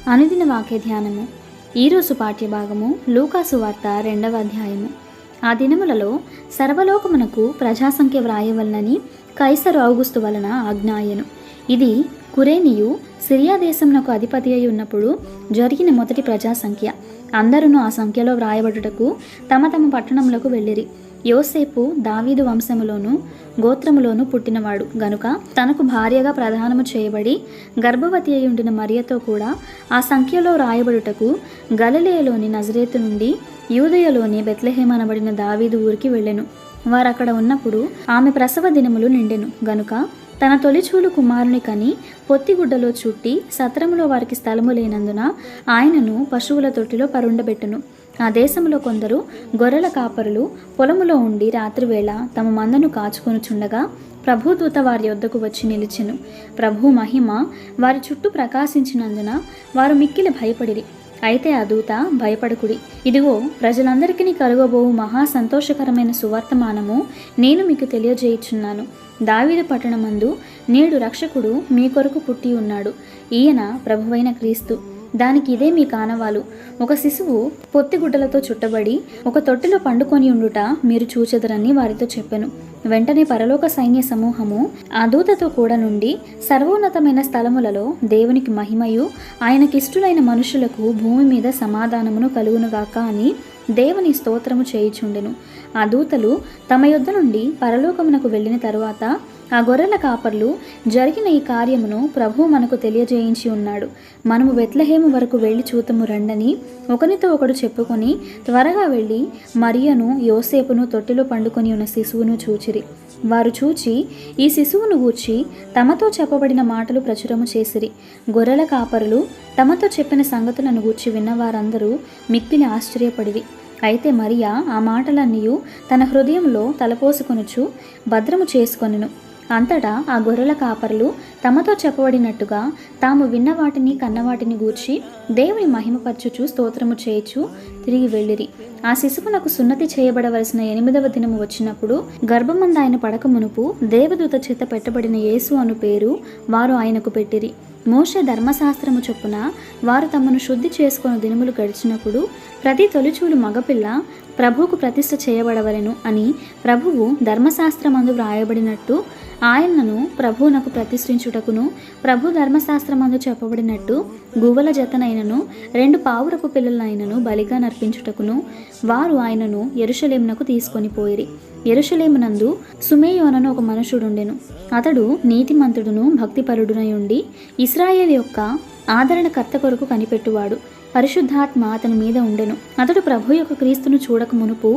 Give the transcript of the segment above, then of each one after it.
అనుదిన వాక్య ధ్యానము. ఈరోజు పాఠ్యభాగము లూకాసు వార్త 2వ అధ్యాయము. ఆ దినములలో సర్వలోకమునకు ప్రజాసంఖ్య వ్రాయవలనని కైసరు ఔగుస్తు వలన ఆజ్ఞాయను. ఇది కురేనియు సిరియా దేశమునకు అధిపతి అయి ఉన్నప్పుడు జరిగిన మొదటి ప్రజాసంఖ్య. అందరూ ఆ సంఖ్యలో వ్రాయబడుటకు తమ తమ పట్టణములకు వెళ్ళిరి. యోసేపు దావీదు వంశములోను గోత్రములోను పుట్టినవాడు గనుక తనకు భార్యగా ప్రదానము చేయబడి గర్భవతి అయి ఉండిన మరియతో కూడా ఆ సంఖ్యలో రాయబడుటకు గలిలయలోని నజరేతు నుండి యూదయలోని బెత్లెహేము అనబడిన దావీదు ఊరికి వెళ్ళెను. వారక్కడ ఉన్నప్పుడు ఆమె ప్రసవ దినములు నిండెను గనుక తన తొలిచూలు కుమారుని కని పొత్తిగుడ్డలో చుట్టి సత్రములో వారికి స్థలము లేనందున ఆయనను పశువుల తొట్టిలో పరుండబెట్టును. ఆ దేశంలో కొందరు గొర్రెల కాపరులు పొలములో ఉండి రాత్రివేళ తమ మందను కాచుకొనుచుండగా ప్రభుదూత వారి యొద్దకు వచ్చి నిలిచెను. ప్రభు మహిమ వారి చుట్టూ ప్రకాశించినందున వారు మిక్కిలి భయపడిరి. అయితే ఆ దూత, భయపడకుడి, ఇదిగో ప్రజలందరికీ కలుగబోవు మహా సంతోషకరమైన సువర్తమానము నేను మీకు తెలియజేయుచున్నాను. దావీదు పట్టణమందు నేడు రక్షకుడు మీ కొరకు పుట్టి ఉన్నాడు. ఈయన ప్రభువైన క్రీస్తు. దానికి ఇదే మీ కానవాలు. ఒక శిశువు పొత్తిగుడ్డలతో చుట్టబడి ఒక తొట్టిలో పండుకొని ఉండుట మీరు చూచెదరని వారితో చెప్పెను. వెంటనే పరలోక సైన్య సమూహము ఆ దూతతో కూడా నుండి సర్వోన్నతమైన స్థలములలో దేవునికి మహిమయు ఆయనకిష్టులైన మనుషులకు భూమి మీద సమాధానమును కలుగునుగాక అని దేవుని స్తోత్రము చేయుచుండెను. ఆ దూతలు తమ యొద్ద నుండి పరలోకమునకు వెళ్ళిన తరువాత ఆ గొర్రెల కాపర్లు జరిగిన ఈ కార్యమును ప్రభువు మనకు తెలియజేయించి ఉన్నాడు. మనము బెత్లెహేము వరకు వెళ్ళి చూతము రండని ఒకరితో ఒకడు చెప్పుకొని త్వరగా వెళ్ళి మరియను యోసేపును తొట్టిలో పండుకొని ఉన్న శిశువును చూచిరి. వారు చూచి ఈ శిశువును గూర్చి తమతో చెప్పబడిన మాటలు ప్రచురము చేసిరి. గొర్రెల కాపరులు తమతో చెప్పిన సంగతులను గూర్చి విన్నవారందరూ మిక్కిలి ఆశ్చర్యపడిరి. అయితే మరియా ఆ మాటలన్నీ తన హృదయంలో తలపోసుకొనుచు భద్రము చేసుకొనెను. అంతటా ఆ గొర్రెల కాపరులు తమతో చెప్పబడినట్టుగా తాము విన్న వాటిని కన్నవాటిని గూర్చి దేవుని మహిమపరచుచు స్తోత్రము చేయుచు తిరిగి వెళ్ళిరి. ఆ శిశువునకు సున్నతి చేయబడవలసిన 8వ దినము వచ్చినప్పుడు గర్భమంద ఆయన పడక మునుపు దేవదూత చేత పెట్టబడిన యేసు అను పేరు వారు ఆయనకు పెట్టిరి. మోషే ధర్మశాస్త్రము చొప్పున వారు తమను శుద్ధి చేసుకుని దినములు గడిచినప్పుడు ప్రతి తొలిచూలు మగపిల్ల ప్రభువుకు ప్రతిష్ఠ చేయబడవలెను అని ప్రభువు ధర్మశాస్త్రమందు వ్రాయబడినట్టు ఆయనను ప్రభువునకు ప్రతిష్ఠించుటకును ప్రభు ధర్మశాస్త్రమందు చెప్పబడినట్టు గువ్వల జతనైనను 2 పావురపు పిల్లలైనను బలిగా నర్పించుటకును వారు ఆయనను యెరూషలేమునకు తీసుకొని పోయిరి. యెరూషలేమునందు సుమేయోనను ఒక మనుషుడుండెను. అతడు నీతిమంతుడును భక్తిపరుడునై ఉండి ఇశ్రాయేలు యొక్క ఆదరణకర్త కొరకు కనిపెట్టువాడు. పరిశుద్ధాత్మ అతని మీద ఉండెను. అతడు ప్రభు యొక్క క్రీస్తును చూడక మునుపు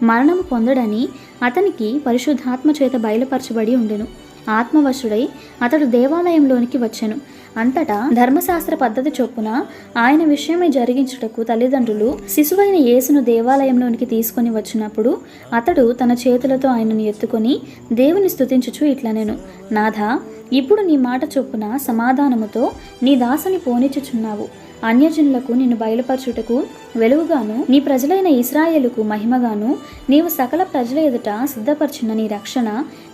మరణము పొందడని అతనికి పరిశుద్ధాత్మ చేత బయలుపరచబడి ఉండెను. ఆత్మవశుడై అతడు దేవాలయంలోనికి వచ్చెను. అంతటా ధర్మశాస్త్ర పద్ధతి చొప్పున ఆయన విషయమై జరిగించుటకు తల్లిదండ్రులు శిశువైన యేసును దేవాలయంలోనికి తీసుకొని వచ్చినప్పుడు అతడు తన చేతులతో ఆయనను ఎత్తుకొని దేవుని స్తుతించుచు ఇట్లనెను, నాథా, ఇప్పుడు నీ మాట చొప్పున సమాధానముతో నీ దాసుని పోనిచ్చుచున్నావు. అన్యజనులకు నిన్ను బయలుపరచుటకు వెలుగుగాను నీ ప్రజలైన ఇశ్రాయేలుకు మహిమగాను నీవు సకల ప్రజల ఎదుట సిద్ధపరచిన నీ రక్షణ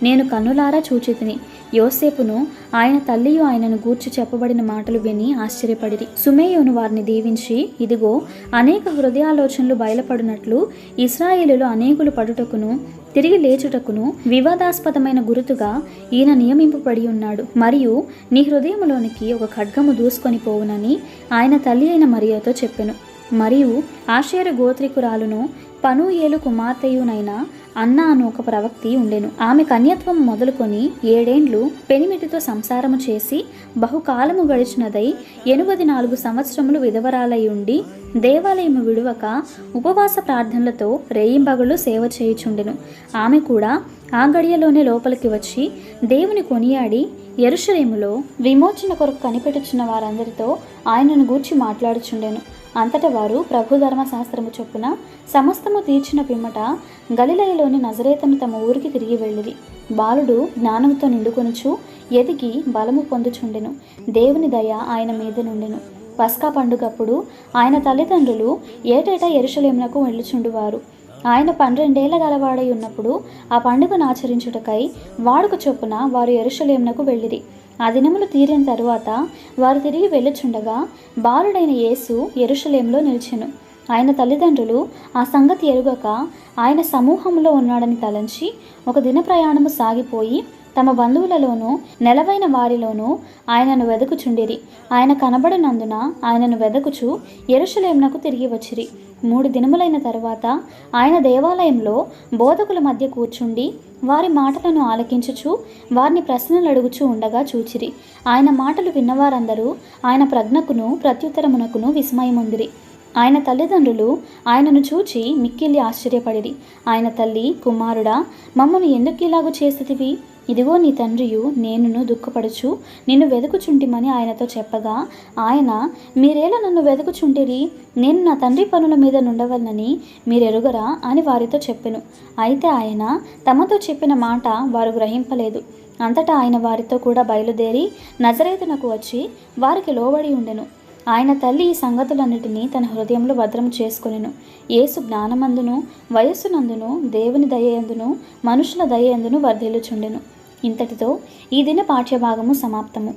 నేను కన్నులారా చూచితిని. యోసేపును ఆయన తల్లియు ఆయనను గూర్చి చెప్పబడిన మాటలు విని ఆశ్చర్యపడిరి. సుమేయోను వారిని దీవించి, ఇదిగో అనేక హృదయాలోచనలు బయలుపడినట్లు ఇశ్రాయేలులో అనేకులు పడుటకును తిరిగి లేచుటకును వివాదాస్పదమైన గురుతుగా ఈయన నియమింపబడి ఉన్నాడు. మరియు నీ హృదయంలోనికి ఒక ఖడ్గము దూసుకొని పోవునని ఆయన తల్లి అయిన మరియతో చెప్పెను. మరియు ఆషేరు గోత్రికురాలును పనూయేలు కుమార్తెయునైన అన్నా అను ఒక ప్రవక్తి ఉండెను. ఆమె కన్యత్వం మొదలుకొని 7 ఏండ్లు పెనిమిటితో సంసారము చేసి బహుకాలము గడిచినదై 84 సంవత్సరములు విధవరాలై ఉండి దేవాలయము విడువక ఉపవాస ప్రార్థనలతో రేయింబగళ్ళు సేవ చేయుచుండెను. ఆమె కూడా ఆ గడియలోనే లోపలికి వచ్చి దేవుని కొనియాడి యెరూషలేములో విమోచన కొరకు కనిపెట్టుచున్న వారందరితో ఆయనను గూర్చి మాట్లాడుచుండెను. అంతటా వారు ప్రభు ధర్మశాస్త్రము చొప్పున సమస్తము తీర్చిన పిమ్మట గలిలయలోని నజరేతును తమ ఊరికి తిరిగి వెళ్ళిరి. బాలుడు జ్ఞానంతో నిండుకొనుచు ఎదిగి బలము పొందుచుండెను. దేవుని దయ ఆయన మీద నుండెను. పస్కా పండుగప్పుడు ఆయన తల్లిదండ్రులు ఏటేటా యెరూషలేమునకు వెళ్ళుచుండువారు. ఆయన 12 ఏళ్ల గలవాడై ఉన్నప్పుడు ఆ పండుగను ఆచరించుటకై వాడుక చొప్పున వారు యెరూషలేమునకు వెళ్ళిరి. ఆ దినములు తీరిన తరువాత వారు తిరిగి వెళ్ళుచుండగా బాలుడైన యేసు యెరూషలేములో నిలిచెను. ఆయన తల్లిదండ్రులు ఆ సంగతి ఎరుగక ఆయన సమూహంలో ఉన్నాడని తలంచి ఒక దిన ప్రయాణము సాగిపోయి తమ బంధువులలోనూ నెలవైన వారిలోనూ ఆయనను వెదకుచుండిరి. ఆయన కనబడినందున ఆయనను వెదకుచు యెరూషలేమునకు తిరిగి వచ్చిరి. 3 దినములైన తరువాత ఆయన దేవాలయంలో బోధకుల మధ్య కూర్చుండి వారి మాటలను ఆలకించుచు వారిని ప్రశ్నలు అడుగుచూ ఉండగా చూచిరి. ఆయన మాటలు విన్నవారందరూ ఆయన ప్రజ్ఞకును ప్రత్యుత్తరమునకును విస్మయముందిరి. ఆయన తల్లిదండ్రులు ఆయనను చూచి మిక్కిలి ఆశ్చర్యపడిరి. ఆయన తల్లి, కుమారుడా, మమ్మను ఎందుకు ఇలాగు చేసితివి? ఇదిగో నీ తండ్రియు నేనును దుఃఖపడుచు నిన్ను వెదుకుచుంటిమని ఆయనతో చెప్పగా ఆయన, మీరేలా నన్ను వెదుకుచుంటిరి? నేను నా తండ్రి పనుల మీద నుండవలనని మీరెరుగరా అని వారితో చెప్పెను. అయితే ఆయన తమతో చెప్పిన మాట వారు గ్రహింపలేదు. అంతటా ఆయన వారితో కూడా బయలుదేరి నజరేతునకు వచ్చి వారికి లోబడి ఉండెను. ఆయన తల్లి ఈ సంగతులన్నిటినీ తన హృదయంలో భద్రం చేసుకొనెను. యేసు జ్ఞానమందును వయస్సునందును దేవుని దయయందును మనుషుల దయయందును వర్ధిల్లుచుండెను. ఇంతటితో ఈ దిన పాఠ్యభాగము సమాప్తము.